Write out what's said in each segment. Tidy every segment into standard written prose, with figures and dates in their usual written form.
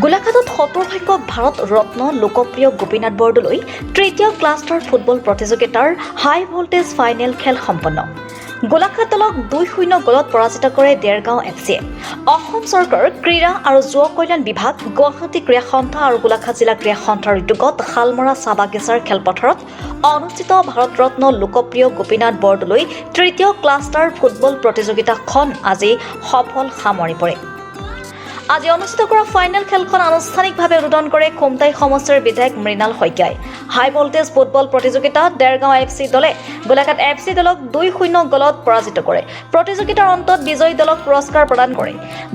গোলাঘাটত সতৰ্ভাগ্যক ভাৰত ৰত্ন লোকপ্ৰিয় গোপীনাথ বৰদলৈ তৃতীয় cluster football প্ৰতিযোগিতাৰ হাই ভোল্টেজ ফাইনেল খেল সম্পন্ন। গোলাঘাট দলক 2-0 গলত পৰাজিত কৰে দেৰগাঁও এফচিয়ে। অসম চৰকাৰ ক্ৰীড়া আৰু যুৱ কল্যাণ বিভাগ, গুৱাহাটী ক্ৰীড়া সন্থা আৰু গোলাঘাট জিলা ক্ৰীড়া সন্থাৰ উদ্যোগত শালমৰা চাহ বাগিচাৰ খেলপথাৰত অনুষ্ঠিত ভাৰত ৰত্ন লোকপ্ৰিয় গোপীনাথ বৰদলৈ তৃতীয় ক্লাষ্টাৰ ফুটবল প্ৰতিযোগিতাখন আজি সফল সামৰি পৰে। আজি অনুষ্ঠিত কৰা ফাইনেল খেলখন আনুষ্ঠানিকভাৱে উদ্বোধন কৰে খুমটাই সমষ্টিৰ বিধায়ক মৃণাল শইকীয়াই। হাই ভোল্টেজ ফুটবল প্ৰতিযোগিতাত দেৰগাঁও এফচি দলে গোলাঘাট এফচি দলক 2-0 গলত পৰাজিত কৰে। প্ৰতিযোগিতাৰ অন্তত বিজয়ী দলক পুৰস্কাৰ প্ৰদান কৰে।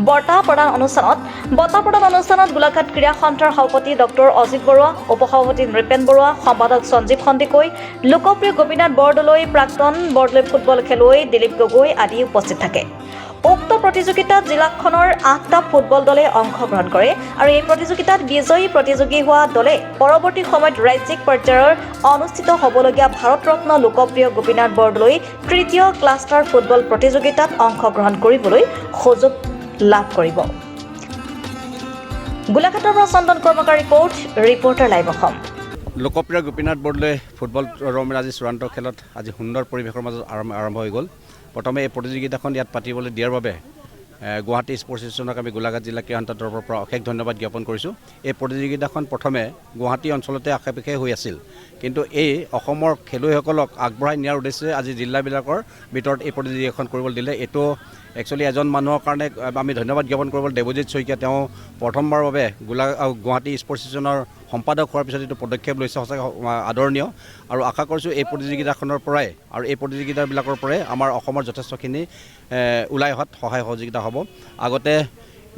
বঁটা প্ৰদান অনুষ্ঠানত গোলাঘাট ক্ৰীড়া সন্থাৰ সভাপতি ডক্টৰ অজিত বৰুৱা, উপসভাপতি নৃপেন বৰুৱা, সম্পাদক সঞ্জীৱ সন্দিকৈ, লোকপ্ৰিয় গোপীনাথ বৰদলৈ, প্ৰাক্তন বৰদলৈ ফুটবল খেলুৱৈ দিলীপ গগৈ আদি উপস্থিত থাকে। উক্ত প্ৰতিযোগিতাত জিলাখনৰ 8টা ফুটবল দলে অংশগ্ৰহণ কৰে আৰু এই প্ৰতিযোগিতাত বিজয়ী প্ৰতিযোগী হোৱা দলে পৰৱৰ্তী সময়ত ৰাজ্যিক পৰ্যায়ৰ অনুষ্ঠিত হ'বলগীয়া ভাৰত ৰত্ন লোকপ্ৰিয় গোপীনাথ বৰদলৈ তৃতীয় ক্লাষ্টাৰ ফুটবল প্ৰতিযোগিতাত অংশগ্ৰহণ কৰিবলৈ সুযোগ লাভ কৰিব। গোলাঘাটৰ পৰা চন্দন কৰ্মকাৰ ৰিপৰ্টাৰ লাইভ অসম। লোকপ্ৰিয় গোপীনাথ বৰদলৈ ফুটবল ৰমেন আজি চূড়ান্ত খেলত আজি সুন্দৰ পৰিৱেশৰ মাজত আৰম্ভ হৈ গ'ল। প্ৰথমে এই প্ৰতিযোগিতাখন ইয়াত পাতিবলৈ দিয়াৰ বাবে গুৱাহাটী স্পৰ্টছ এছ'চিয়েশ্যনক আমি গোলাঘাট জিলা ক্ৰীড়া সন্থাৰ তৰফৰ পৰা অশেষ ধন্যবাদ জ্ঞাপন কৰিছোঁ। এই প্ৰতিযোগিতাখন প্ৰথমে গুৱাহাটী অঞ্চলতে আশে পাশে হৈ আছিল, কিন্তু এই অসমৰ খেলুৱৈসকলক আগবঢ়াই নিয়াৰ উদ্দেশ্যে আজি জিলাবিলাকৰ ভিতৰত এই প্ৰতিযোগিতাখন কৰিবলৈ দিলে। এইটো একচুৱেলি এজন মানুহৰ কাৰণে আমি ধন্যবাদ জ্ঞাপন কৰিব। দেৱজিৎ শইকীয়া, তেওঁ প্ৰথমবাৰৰ বাবে গুৱাহাটী স্পৰ্টছ এছ'চিয়েশ্যনৰ সম্পাদক হোৱাৰ পিছত এইটো পদক্ষেপ লৈছে, সঁচাকৈ আদৰণীয়। আৰু আশা কৰিছোঁ এই প্ৰতিযোগিতাখনৰ পৰাই আৰু এই প্ৰতিযোগিতাবিলাকৰ পৰাই আমাৰ অসমৰ যথেষ্টখিনি ওলাই অহাত সহায় সহযোগিতা হ'ব। আগতে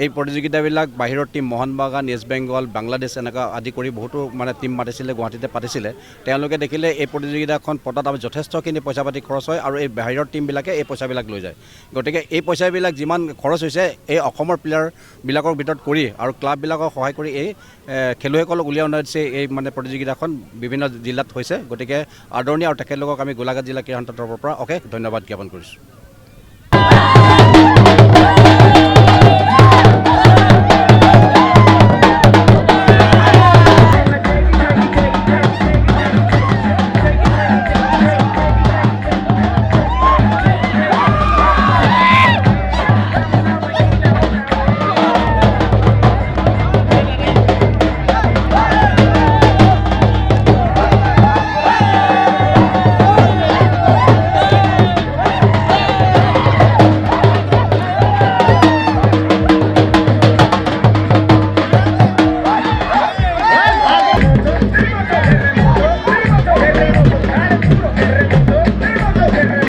এই প্ৰতিযোগিতাবিলাক বাহিৰৰ টীম মোহনবাগান, ইষ্ট বেংগল, বাংলাদেশ এনেকুৱা আদি কৰি বহুতো টীম মাতিছিলে, গুৱাহাটীতে পাতিছিলে। তেওঁলোকে দেখিলে এই প্ৰতিযোগিতাখন পতাত আমি যথেষ্টখিনি পইচা পাতি খৰচ হয় আৰু এই বাহিৰৰ টীমবিলাকে এই পইচাবিলাক লৈ যায়। গতিকে এই পইচাবিলাক যিমান খৰচ হৈছে এই অসমৰ প্লেয়াৰবিলাকৰ ভিতৰত কৰি আৰু ক্লাববিলাকক সহায় কৰি এই খেলুৱৈসকলক উলিয়াই অনা দিছে। এই প্ৰতিযোগিতাখন বিভিন্ন জিলাত হৈছে। গতিকে আদৰণীয় আৰু তেখেতলোকক আমি গোলাঘাট জিলা ক্ৰীড়া সন্থাৰ তৰফৰ পৰা অশেষ ধন্যবাদ জ্ঞাপন কৰিছোঁ।